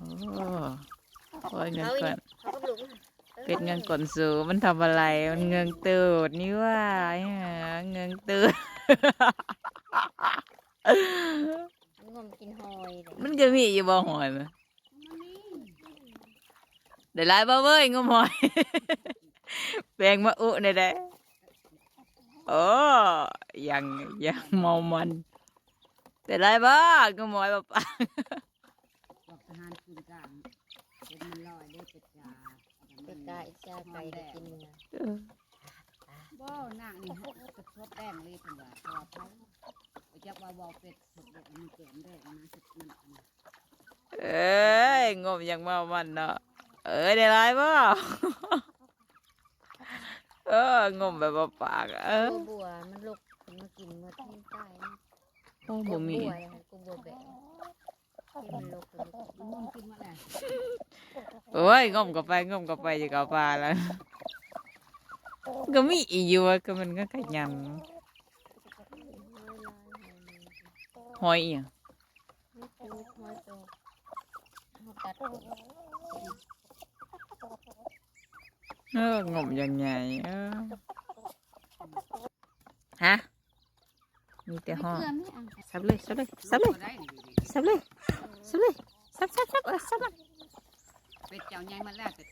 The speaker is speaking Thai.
โอ้โอ้ยเงินก่อน เขาก็ลุก เป็ดเงินก่อนสูมันทำอะไรมันเงินตูดนี่ว่าเงินตูด งมกินหอยเลย มันก็มีอยู่บ่หอยมั้ยเดี๋ยวไล่บ่เว้ยงมหอย แปลงมาอุได้โอ้ยังเมามันแต่ไรบ้างก็มอยบ่ปะ บอกทหารกินกันเป็นมันลอยได้เป็ดกา เป็ดกาอีกาไก่ได้กินนะ บ่นางนี่ฮะกระทบแป้งเลยเป็นว่าเพราะว่าเขาจะว่าบ่เป็ดสดเด็ดมันแก่มได้นะสุดนั่นนะ เอ้ยงมยังเมามันเนาะได้ไรบ้า งมแบบบ่ปากบัวมันลุกมากินมาทิ้งใต้ โอ้บ่มี บัวเลยกูบัวแบะที่มันลุก มันกินมาแล้ว โอ้ยงมก็ไปจะกับปลาแล้วก็มีอีกอยู่ก็มันก็ขยันหอยอ่ะ หอยโตหอยกัด งมยังไงฮะมีแต่ห้องซับเลยซับเลยซับเลยซับเลยซับเลยซับซับซับซับ เป็ดเจ้าใหญ่มาแล้วเป็ด